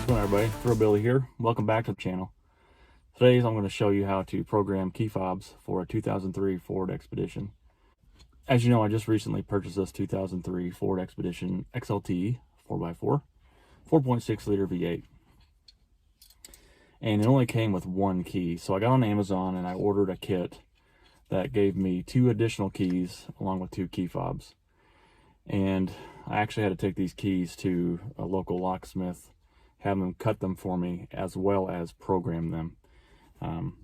going on, everybody? Throwbilly here. Welcome back to the channel. Today I'm going to show you how to program key fobs for a 2003 Ford Expedition. As you know, I just recently purchased this 2003 Ford Expedition XLT 4x4 4.6 liter V8, and it only came with one key. So I got on Amazon and I ordered a kit that gave me 2 additional keys along with 2 key fobs. And I actually had to take these keys to a local locksmith, have them cut them for me, as well as program them.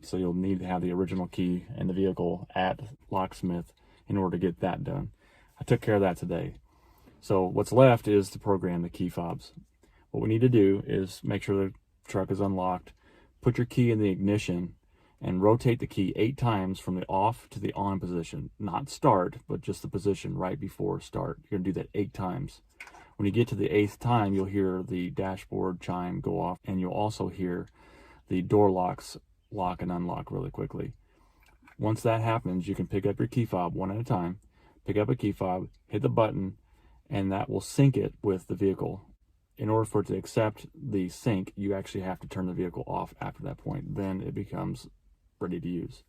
So you'll need to have the original key in the vehicle at locksmith in order to get that done. I took care of that today. So what's left is to program the key fobs. What we need to do is make sure the truck is unlocked, put your key in the ignition, and rotate the key 8 times from the off to the on position. Not start, but just the position right before start. You're gonna do that 8 times. When you get to the 8th time, you'll hear the dashboard chime go off, and you'll also hear the door locks lock and unlock really quickly. Once that happens, you can pick up your key fob one at a time, pick up a key fob, hit the button, and that will sync it with the vehicle. In order for it to accept the sync, you actually have to turn the vehicle off after that point. Then it becomes ready to use.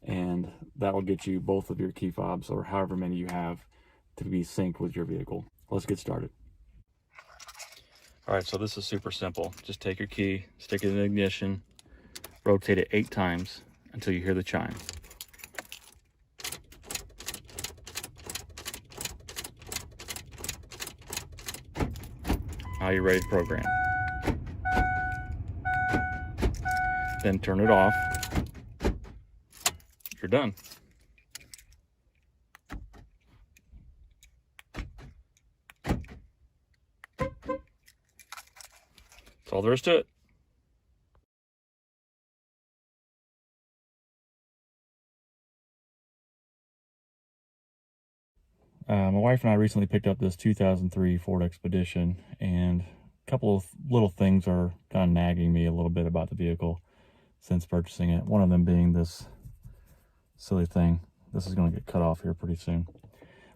And that will get you both of your key fobs, or however many you have, to be synced with your vehicle. Let's get started. All right, so this is super simple. Just take your key, stick it in the ignition, rotate it 8 times until you hear the chime. Now you're ready to program. Then turn it off. You're done. That's all there is to it. My wife and I recently picked up this 2003 Ford Expedition, and a couple of little things are kind of nagging me a little bit about the vehicle since purchasing it. One of them being this silly thing. This is going to get cut off here pretty soon.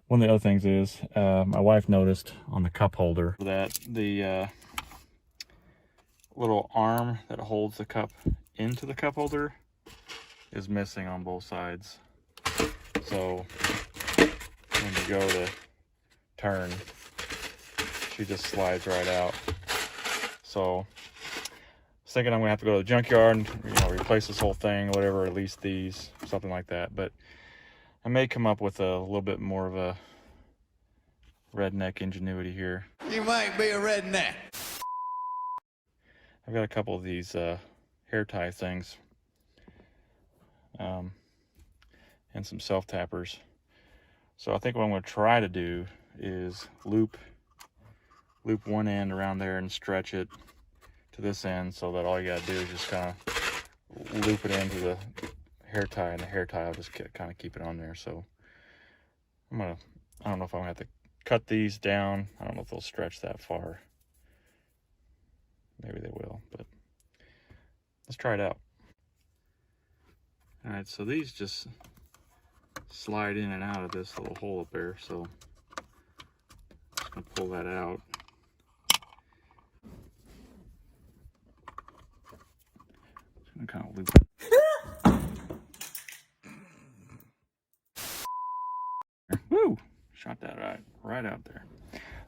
One of the other things is my wife noticed on the cup holder that the little arm that holds the cup into the cup holder is missing on both sides. So when you go to turn, she just slides right out. So I was thinking I'm gonna have to go to the junkyard and replace this whole thing, whatever, at least these, something like that. But I may come up with a little bit more of a redneck ingenuity here. You might be a redneck. I've got a couple of these hair tie things and some self tappers. So I think what I'm going to try to do is loop one end around there and stretch it to this end, so that all you got to do is just kind of loop it into the hair tie, and the hair tie will just kind of keep it on there. So I don't know if I'm going to have to cut these down. I don't know if they'll stretch that far. Maybe they will, but let's try it out. All right, so these just slide in and out of this little hole up there, so I'm just gonna pull that out. Just gonna kind of loop it. Woo! Shot that right out there.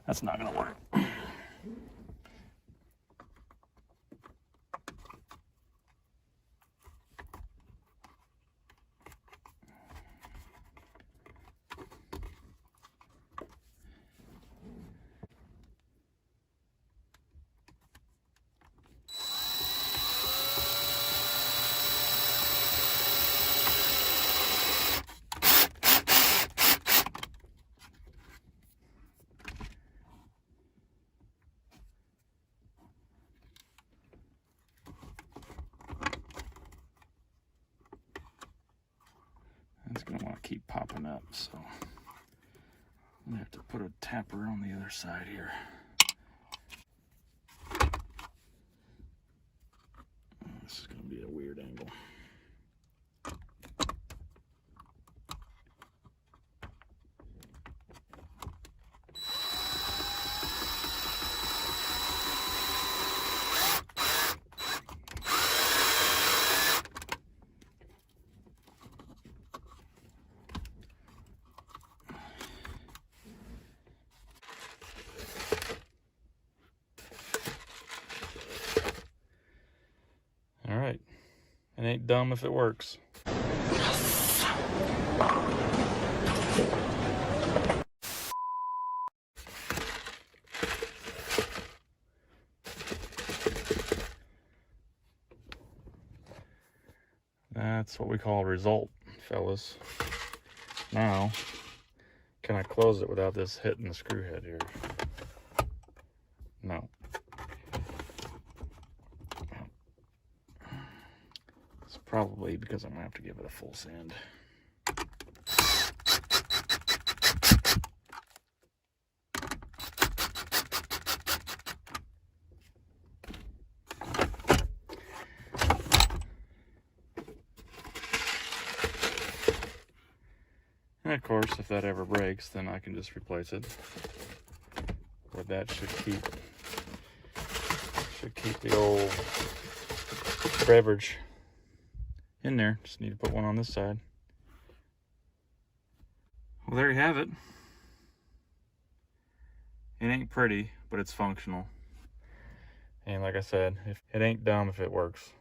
That's not gonna work. It's gonna want to keep popping up, so I'm gonna have to put a tapper on the other side here. This is gonna be a weird angle. It ain't dumb if it works. That's what we call a result, fellas. Now, can I close it without this hitting the screw head here? No. It's probably because I'm gonna have to give it a full sand. And of course, if that ever breaks, then I can just replace it. But that should keep the old beverage in there. Just need to put one on this side. Well, there you have it. It ain't pretty, but it's functional. And like I said, it ain't dumb if it works.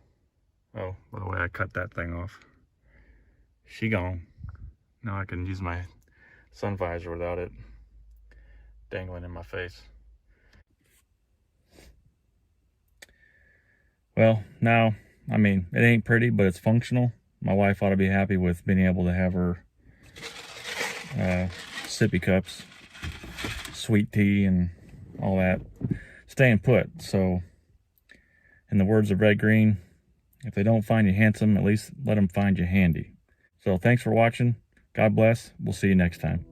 Oh, by the way, I cut that thing off. She gone. Now I can use my sun visor without it dangling in my face. Well, now, I mean, it ain't pretty, but it's functional. My wife ought to be happy with being able to have her sippy cups, sweet tea, and all that staying put. So, in the words of Red Green, if they don't find you handsome, at least let them find you handy. So, thanks for watching. God bless. We'll see you next time.